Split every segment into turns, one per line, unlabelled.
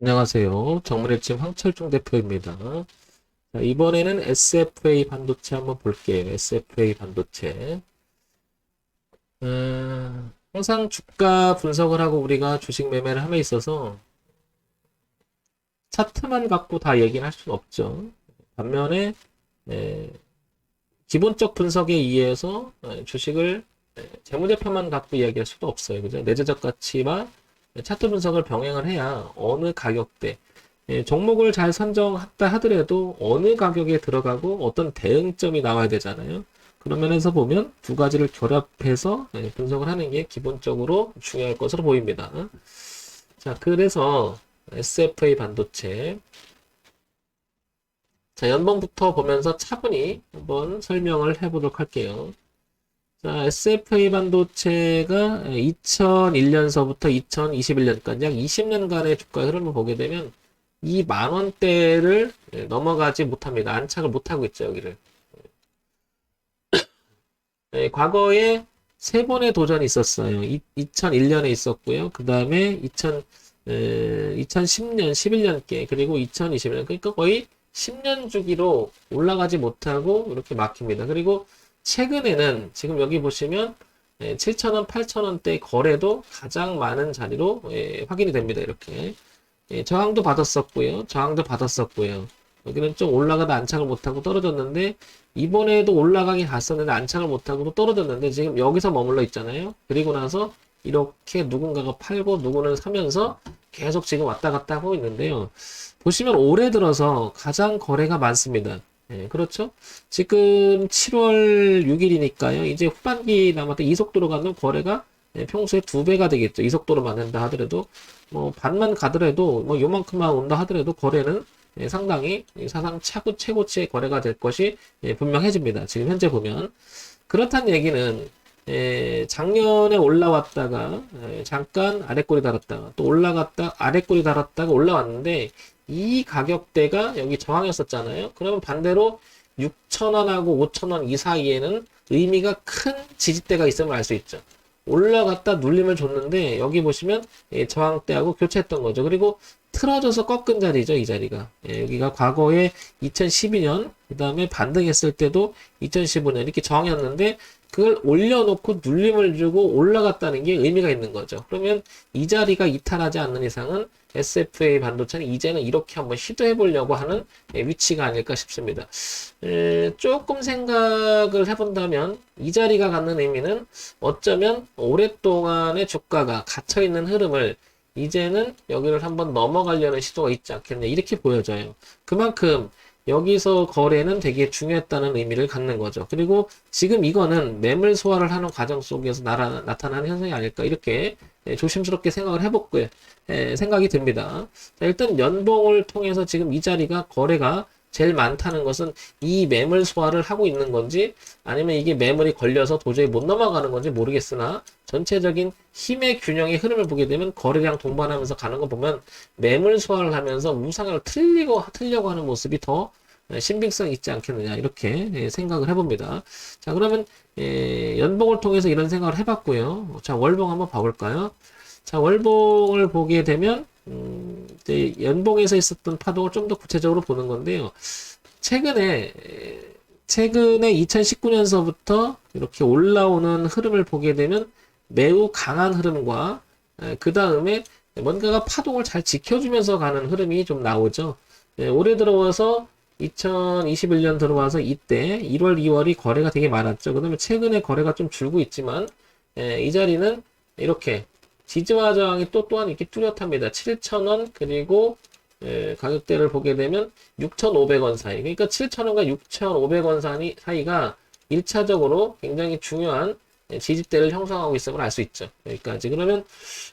안녕하세요. 정문일침 황철중 대표입니다. 자, 이번에는 SFA 반도체 한번 볼게요. SFA 반도체. 항상 주가 분석을 하고 우리가 주식 매매를 함에 있어서 차트만 갖고 다 얘기는 할 수는 없죠. 반면에 에, 기본적 분석에 의해서 주식을 재무제표만 갖고 이야기할 수도 없어요. 그죠? 내재적 가치와 차트 분석을 병행을 해야 어느 가격대 종목을 잘 선정했다 하더라도 어느 가격에 들어가고 어떤 대응점이 나와야 되잖아요. 그런 면에서 보면 두 가지를 결합해서 분석을 하는 게 기본적으로 중요할 것으로 보입니다. 자, 그래서 SFA 반도체. 자, 연봉부터 보면서 차분히 한번 설명을 해보도록 할게요. 자, SFA 반도체가 2001년서부터 2021년까지 약 20년간의 주가 흐름을 보게 되면 이 만원대를 넘어가지 못합니다. 안착을 못하고 있죠, 여기를. 과거에 세 번의 도전이 있었어요. 2001년에 있었고요. 그 다음에 2010년, 11년께, 그리고 2020년. 그러니까 거의 10년 주기로 올라가지 못하고 이렇게 막힙니다. 그리고 최근에는 지금 여기 보시면 7,000원, 8,000원대 거래도 가장 많은 자리로 확인이 됩니다. 이렇게. 저항도 받았었고요. 저항도 받았었고요. 여기는 좀 올라가다 안착을 못하고 떨어졌는데 이번에도 올라가긴 갔었는데 안착을 못하고 또 떨어졌는데 지금 여기서 머물러 있잖아요. 그리고 나서 이렇게 누군가가 팔고 누구는 사면서 계속 지금 왔다 갔다 하고 있는데요. 보시면 올해 들어서 가장 거래가 많습니다. 그렇죠? 지금 7월 6일이니까요. 이제 후반기 남았다 이 속도로 가는 거래가 평소에 2배가 되겠죠. 이 속도로 만든다 하더라도 뭐 반만 가더라도 뭐 요만큼만 온다 하더라도 거래는 상당히 사상 최고치의 거래가 될 것이 분명해집니다. 지금 현재 보면 그렇다는 얘기는 작년에 올라왔다가 잠깐 아래꼬리 달았다가 또 올라갔다 아래꼬리 달았다가 올라왔는데 이 가격대가 여기 저항이었었잖아요. 그러면 반대로 6,000원하고 5,000원 이 사이에는 의미가 큰 지지대가 있음을 알 수 있죠. 올라갔다 눌림을 줬는데 여기 보시면 저항대하고 교체했던 거죠. 그리고 틀어져서 꺾은 자리죠, 이 자리가. 여기가 과거에 2012년, 그 다음에 반등했을 때도 2015년 이렇게 저항이었는데 그걸 올려놓고 눌림을 주고 올라갔다는 게 의미가 있는 거죠. 그러면 이 자리가 이탈하지 않는 이상은 SFA 반도체는 이제는 이렇게 한번 시도해 보려고 하는 위치가 아닐까 싶습니다. 조금 생각을 해본다면 이 자리가 갖는 의미는 어쩌면 오랫동안의 주가가 갇혀있는 흐름을 이제는 여기를 한번 넘어가려는 시도가 있지 않겠냐 이렇게 보여져요. 그만큼 여기서 거래는 되게 중요했다는 의미를 갖는 거죠. 그리고 지금 이거는 매물 소화를 하는 과정 속에서 나타나는 현상이 아닐까 이렇게 조심스럽게 생각을 해볼고요. 생각이 듭니다. 자, 일단 연봉을 통해서 지금 이 자리가 거래가 제일 많다는 것은 이 매물 소화를 하고 있는 건지 아니면 이게 매물이 걸려서 도저히 못 넘어가는 건지 모르겠으나 전체적인 힘의 균형의 흐름을 보게 되면 거래량 동반하면서 가는 거 보면 매물 소화를 하면서 우상향을 틀려고 하는 모습이 더 신빙성이 있지 않겠느냐 이렇게 생각을 해봅니다. 자, 그러면 연봉을 통해서 이런 생각을 해봤고요. 자, 월봉 한번 봐볼까요? 자, 월봉을 보게 되면 이제 연봉에서 있었던 파동을 좀 더 구체적으로 보는 건데요. 최근에 2019년서부터 이렇게 올라오는 흐름을 보게 되면 매우 강한 흐름과 그 다음에 뭔가가 파동을 잘 지켜주면서 가는 흐름이 좀 나오죠. 올해 들어와서 2021년 들어와서 이때 1월, 2월이 거래가 되게 많았죠. 그 다음에 최근에 거래가 좀 줄고 있지만 이 자리는 이렇게 지지와 저항이 또한 이렇게 뚜렷합니다. 7,000원 그리고 가격대를 보게 되면 6,500원 사이. 그러니까 7,000원과 6,500원 사이가 1차적으로 굉장히 중요한 지지대를 형성하고 있음을 알 수 있죠. 여기까지. 그러면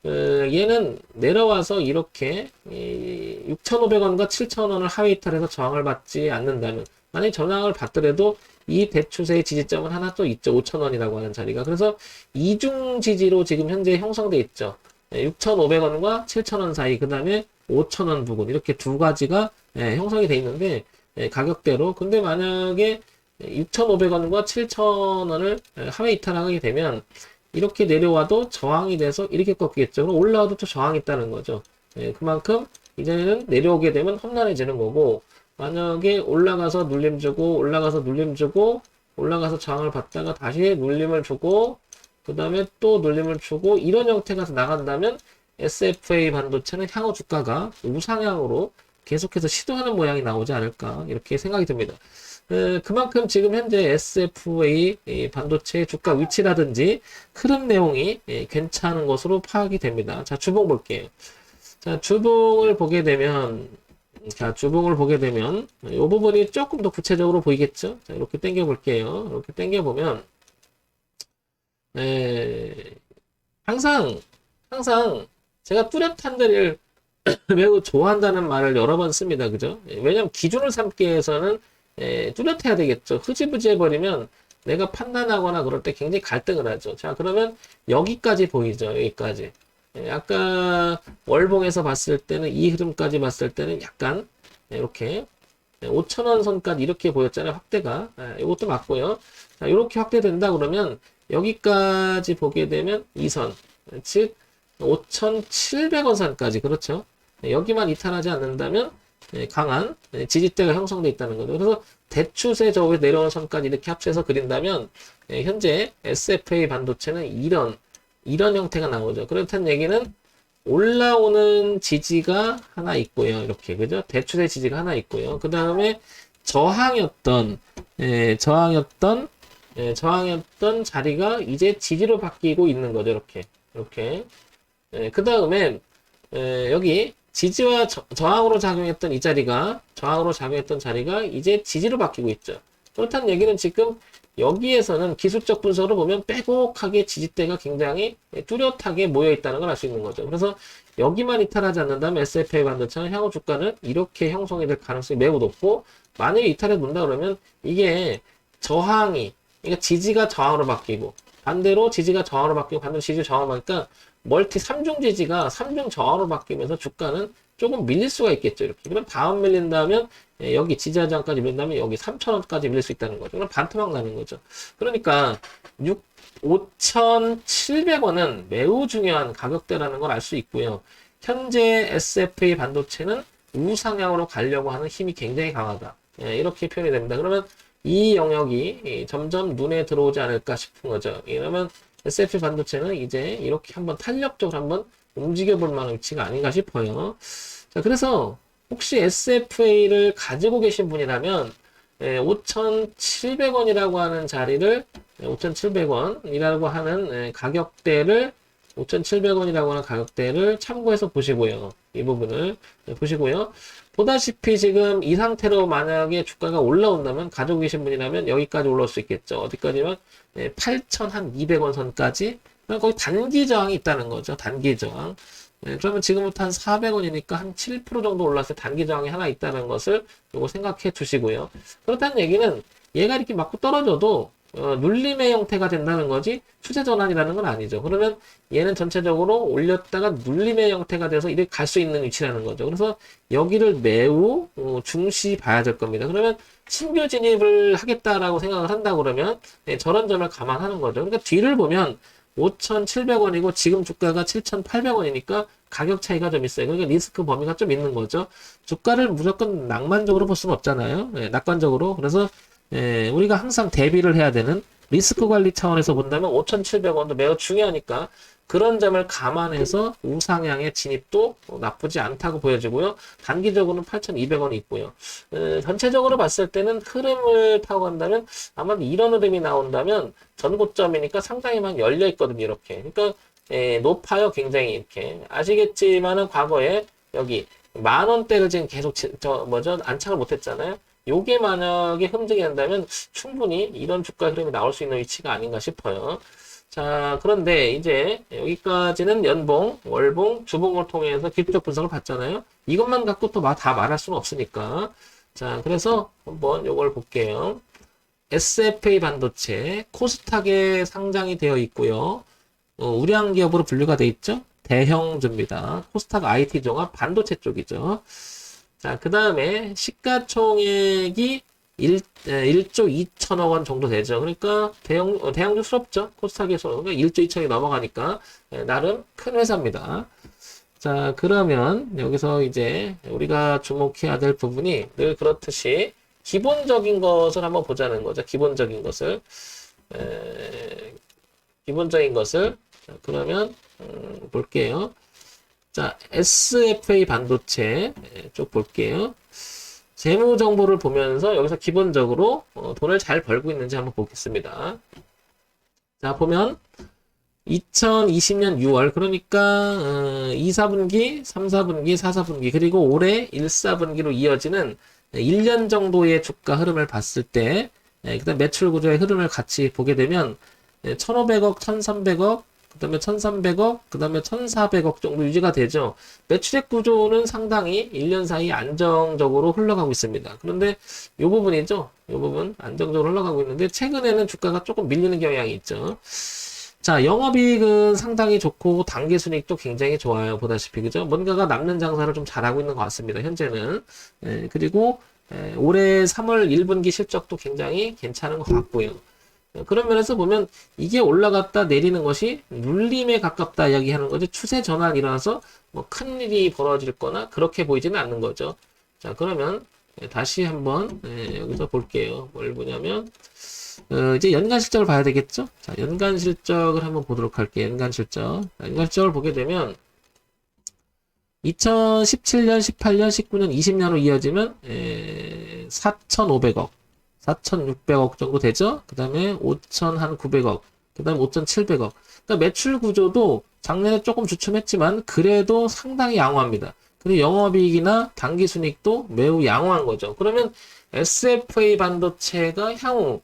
얘는 내려와서 이렇게 6,500원과 7,000원을 하위 이탈해서 저항을 받지 않는다면 만약에 저항을 받더라도 이 대추세의 지지점은 하나 또 있죠. 5,000원이라고 하는 자리가. 그래서 이중 지지로 지금 현재 형성돼 있죠. 6,500원과 7,000원 사이, 그 다음에 5,000원 부근 이렇게 두 가지가 형성이 돼 있는데 가격대로. 근데 만약에 6,500원과 7,000원을 하회 이탈하게 되면 이렇게 내려와도 저항이 돼서 이렇게 꺾이겠죠. 그럼 올라와도 또 저항이 있다는 거죠. 그만큼 이제는 내려오게 되면 험난해지는 거고, 만약에 올라가서 눌림 주고, 올라가서 눌림 주고, 올라가서 저항을 받다가 다시 눌림을 주고, 그 다음에 또 눌림을 주고, 이런 형태가 나간다면 SFA 반도체는 향후 주가가 우상향으로 계속해서 시도하는 모양이 나오지 않을까, 이렇게 생각이 듭니다. 그만큼 지금 현재 SFA 반도체의 주가 위치라든지 흐름 내용이 괜찮은 것으로 파악이 됩니다. 자, 주봉 볼게요. 자, 주봉을 보게 되면, 이 부분이 조금 더 구체적으로 보이겠죠? 자, 이렇게 당겨 볼게요. 이렇게 당겨 보면, 항상 제가 뚜렷한 데를 매우 좋아한다는 말을 여러 번 씁니다. 그죠? 왜냐면 기준을 삼기 위해서는 뚜렷해야 되겠죠. 흐지부지 해버리면 내가 판단하거나 그럴 때 굉장히 갈등을 하죠. 자, 그러면 여기까지 보이죠. 여기까지. 아까 월봉에서 봤을 때는 이 흐름까지 봤을 때는 약간 이렇게 5,000원 선까지 이렇게 보였잖아요. 확대가. 이것도 맞고요. 자, 이렇게 확대된다 그러면 여기까지 보게 되면 이 선, 즉 5,700원 선까지, 그렇죠. 여기만 이탈하지 않는다면 강한 지지대가 형성되어 있다는 거죠. 그래서 대추세 저 위에 내려오는 선까지 이렇게 합쳐서 그린다면 현재 SFA 반도체는 이런 형태가 나오죠. 그렇다는 얘기는 올라오는 지지가 하나 있고요. 이렇게, 그죠? 대추세 지지가 하나 있고요. 그 다음에 저항이었던 자리가 이제 지지로 바뀌고 있는 거죠. 이렇게. 그 다음에 여기 지지와 저항으로 작용했던 자리가 이제 지지로 바뀌고 있죠. 그렇다는 얘기는 지금 여기에서는 기술적 분석으로 보면 빼곡하게 지지대가 굉장히 뚜렷하게 모여 있다는 걸 알 수 있는 거죠. 그래서 여기만 이탈하지 않는다면 SFA 반도체는 향후 주가는 이렇게 형성이 될 가능성이 매우 높고, 만약에 이탈해 본다 그러면 이게 그러니까 지지가 저항으로 바뀌고, 반대로 지지가 저항으로 바뀌고, 반대로 지지가 저항으로 바뀌니까 멀티 3중 지지가 3중 저항으로 바뀌면서 주가는 조금 밀릴 수가 있겠죠. 이렇게. 그럼 다음 밀린다면 여기 지지하장까지 밀린다면 여기 3,000원까지 밀릴 수 있다는 거죠. 그럼 반토막 나는 거죠. 그러니까 5,700원은 매우 중요한 가격대라는 걸 알 수 있고요. 현재 SFA 반도체는 우상향으로 가려고 하는 힘이 굉장히 강하다. 이렇게 표현이 됩니다. 그러면 이 영역이 점점 눈에 들어오지 않을까 싶은 거죠. 이러면 SFA 반도체는 이제 이렇게 한번 탄력적으로 한번 움직여 볼 만한 위치가 아닌가 싶어요. 자, 그래서 혹시 SFA를 가지고 계신 분이라면 5,700원이라고 하는 자리를 5,700원이라고 하는 가격대를 5,700원이라고 하는 가격대를 참고해서 보시고요. 이 부분을 보시고요. 보다시피 지금 이 상태로 만약에 주가가 올라온다면, 가지고 계신 분이라면 여기까지 올라올 수 있겠죠. 어디까지면 8,200원 선까지. 거기 단기 저항이 있다는 거죠. 단기 저항. 그러면 지금부터 한 400원이니까 한 7% 정도 올랐을 때 단기 저항이 하나 있다는 것을 요거 생각해 두시고요. 그렇다는 얘기는 얘가 이렇게 맞고 떨어져도 눌림의 형태가 된다는 거지 추세 전환이라는 건 아니죠. 그러면 얘는 전체적으로 올렸다가 눌림의 형태가 돼서 이렇게 갈 수 있는 위치라는 거죠. 그래서 여기를 매우 중시 봐야 될 겁니다. 그러면 신규 진입을 하겠다라고 생각을 한다 그러면 저런 점을 감안하는 거죠. 그러니까 뒤를 보면 5,700원이고 지금 주가가 7,800원이니까 가격 차이가 좀 있어요. 그러니까 리스크 범위가 좀 있는 거죠. 주가를 무조건 낭만적으로 볼 수는 없잖아요. 낙관적으로. 그래서 우리가 항상 대비를 해야 되는 리스크 관리 차원에서 본다면 5,700원도 매우 중요하니까 그런 점을 감안해서 우상향의 진입도 나쁘지 않다고 보여지고요. 단기적으로는 8,200원이 있고요. 전체적으로 봤을 때는 흐름을 타고 간다면 아마 이런 흐름이 나온다면 전고점이니까 상당히 많이 열려 있거든요. 이렇게. 그러니까 높아요. 굉장히 이렇게. 아시겠지만은 과거에 여기 10,000원대를 지금 계속 안착을 못했잖아요. 요게 만약에 흠집이 된다면 충분히 이런 주가 흐름이 나올 수 있는 위치가 아닌가 싶어요. 자, 그런데 이제 여기까지는 연봉, 월봉, 주봉을 통해서 기술적 분석을 봤잖아요. 이것만 갖고 또 다 말할 수는 없으니까. 자, 그래서 한번 요걸 볼게요. SFA 반도체, 코스닥에 상장이 되어 있고요. 우량 기업으로 분류가 되어 있죠. 대형주입니다. 코스닥 IT 종합 반도체 쪽이죠. 자, 그 다음에 시가총액이 1조 2천억 원 정도 되죠. 그러니까 대형주스럽죠. 코스닥에서. 그러니까 1조 2천억이 넘어가니까 나름 큰 회사입니다. 자, 그러면 여기서 이제 우리가 주목해야 될 부분이 늘 그렇듯이 기본적인 것을 한번 보자는 거죠. 기본적인 것을. 기본적인 것을. 자, 그러면, 볼게요. 자, SFA 반도체 쭉 볼게요. 재무 정보를 보면서 여기서 기본적으로 돈을 잘 벌고 있는지 한번 보겠습니다. 자, 보면 2020년 6월 그러니까 2, 4분기, 3, 4분기, 4, 4분기 그리고 올해 1, 4분기로 이어지는 1년 정도의 주가 흐름을 봤을 때 그다음 매출 구조의 흐름을 같이 보게 되면 1,500억, 1,300억, 그다음에 1,300억, 그다음에 1,400억 정도 유지가 되죠. 매출액 구조는 상당히 1년 사이 안정적으로 흘러가고 있습니다. 그런데 이 부분이죠. 이 부분 안정적으로 흘러가고 있는데 최근에는 주가가 조금 밀리는 경향이 있죠. 자, 영업이익은 상당히 좋고 당기순이익도 굉장히 좋아요. 보다시피 그죠? 뭔가가 남는 장사를 좀 잘하고 있는 것 같습니다. 현재는. 그리고 올해 3월 1분기 실적도 굉장히 괜찮은 것 같고요. 그런 면에서 보면 이게 올라갔다 내리는 것이 눌림에 가깝다 이야기하는 거죠. 추세 전환이 일어나서 뭐 큰일이 벌어질 거나 그렇게 보이지는 않는 거죠. 자, 그러면 다시 한번 여기서 볼게요. 뭘 보냐면 이제 연간 실적을 봐야 되겠죠? 자, 연간 실적을 한번 보도록 할게요. 연간 실적. 연간 실적을 보게 되면 2017년, 18년, 19년, 20년으로 이어지면 4,500억, 4,600억 정도 되죠? 그 다음에 5,900억, 그 다음에 5,700억. 그러니까 매출 구조도 작년에 조금 주춤했지만 그래도 상당히 양호합니다. 그리고 영업이익이나 당기순이익도 매우 양호한 거죠. 그러면 SFA 반도체가 향후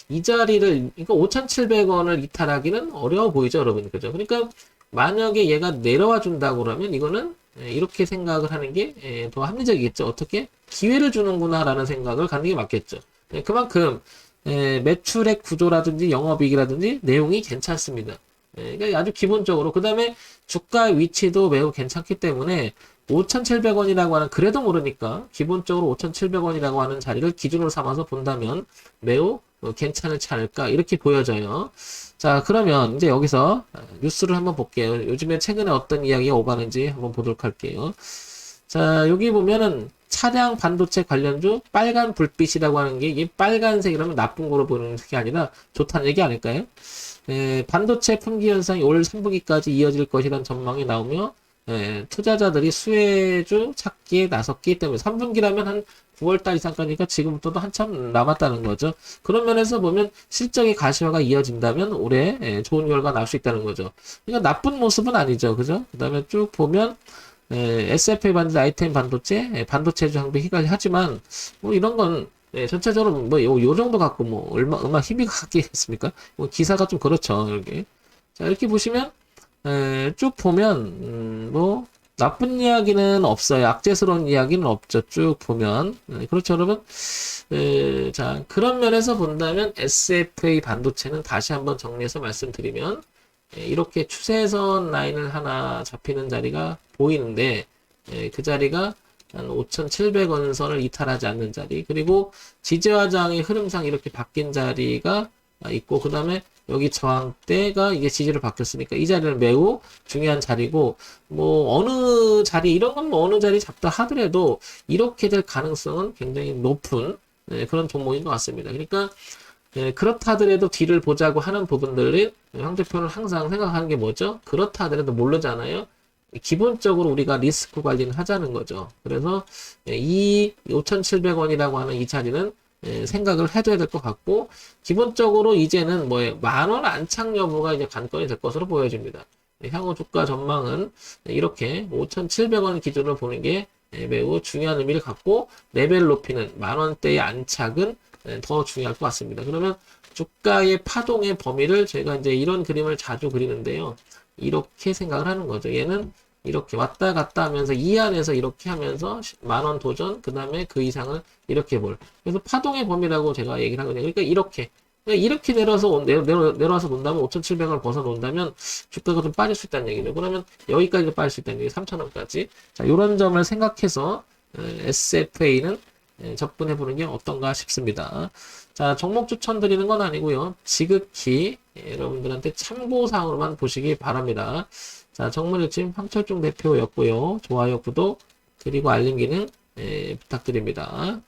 이 자리를, 그러니까 5,700원을 이탈하기는 어려워 보이죠, 여러분. 그죠? 그러니까 만약에 얘가 내려와 준다고 그러면 이거는 이렇게 생각을 하는 게 더 합리적이겠죠. 어떻게? 기회를 주는구나라는 생각을 갖는 게 맞겠죠. 그만큼 매출액 구조라든지 영업이익이라든지 내용이 괜찮습니다. 그러니까 아주 기본적으로 그 다음에 주가 위치도 매우 괜찮기 때문에 5,700원이라고 하는 그래도 모르니까 기본적으로 5,700원이라고 하는 자리를 기준으로 삼아서 본다면 매우 괜찮지 않을까 이렇게 보여져요. 자, 그러면 이제 여기서 뉴스를 한번 볼게요. 요즘에 최근에 어떤 이야기가 오가는지 한번 보도록 할게요. 자, 여기 보면은 차량 반도체 관련주 빨간 불빛이라고 하는 게 이게 빨간색이라면 나쁜 거로 보는 게 아니라 좋다는 얘기 아닐까요? 반도체 품귀 현상이 올 3분기까지 이어질 것이라는 전망이 나오며 투자자들이 수혜주 찾기에 나섰기 때문에 3분기라면 한 9월달 이상까지니까 지금부터도 한참 남았다는 거죠. 그런 면에서 보면 실적의 가시화가 이어진다면 올해 좋은 결과 나올 수 있다는 거죠. 그러니까 나쁜 모습은 아니죠. 그죠? 그 다음에 쭉 보면 SFA 반도체, 아이템 반도체, 반도체주 장비 휘갈리하지만 뭐 이런 건 전체적으로 뭐 요 정도 갖고 뭐 얼마 힘이 갖겠습니까? 뭐 기사가 좀 그렇죠. 이렇게. 자, 이렇게 보시면 쭉 보면 뭐 나쁜 이야기는 없어요. 악재스러운 이야기는 없죠. 쭉 보면 그렇죠, 여러분. 자, 그런 면에서 본다면 SFA 반도체는 다시 한번 정리해서 말씀드리면 이렇게 추세선 라인을 하나 잡히는 자리가 보이는데 그 자리가 한 5,700원 선을 이탈하지 않는 자리, 그리고 지지화장의 흐름상 이렇게 바뀐 자리가 있고, 그 다음에 여기 저항대가 이게 지지로 바뀌었으니까 이 자리는 매우 중요한 자리고, 뭐 어느 자리, 이런 건 뭐 어느 자리 잡다 하더라도 이렇게 될 가능성은 굉장히 높은 그런 종목인 것 같습니다. 그러니까 그렇다 하더라도 뒤를 보자고 하는 부분들은 황대표는 항상 생각하는 게 뭐죠? 그렇다 하더라도 모르잖아요. 기본적으로 우리가 리스크 관리는 하자는 거죠. 그래서 이 5,700원이라고 하는 이 자리는 생각을 해줘야 될 것 같고, 기본적으로 이제는 뭐예요? 10,000원 안착 여부가 이제 관건이 될 것으로 보여집니다. 향후 주가 전망은 이렇게 5,700원 기준으로 보는 게 매우 중요한 의미를 갖고, 레벨 높이는 10,000원대의 안착은 더 중요할 것 같습니다. 그러면 주가의 파동의 범위를 제가 이제 이런 그림을 자주 그리는데요. 이렇게 생각을 하는 거죠. 얘는 이렇게 왔다 갔다 하면서 이 안에서 이렇게 하면서 10,000원 도전, 그 다음에 그 이상을 이렇게 볼. 그래서 파동의 범위라고 제가 얘기를 하거든요. 그러니까 이렇게 내려와서 논다면 5,700원을 벗어논다면 주가가 좀 빠질 수 있다는 얘기죠. 그러면 여기까지도 빠질 수 있다는 얘기, 3,000원까지. 자, 이런 점을 생각해서 SFA는 접근해 보는 게 어떤가 싶습니다. 자, 종목 추천드리는 건 아니고요. 지극히 여러분들한테 참고사항으로만 보시기 바랍니다. 자, 정문일침 황철중 대표였고요. 좋아요, 구독, 그리고 알림 기능 부탁드립니다.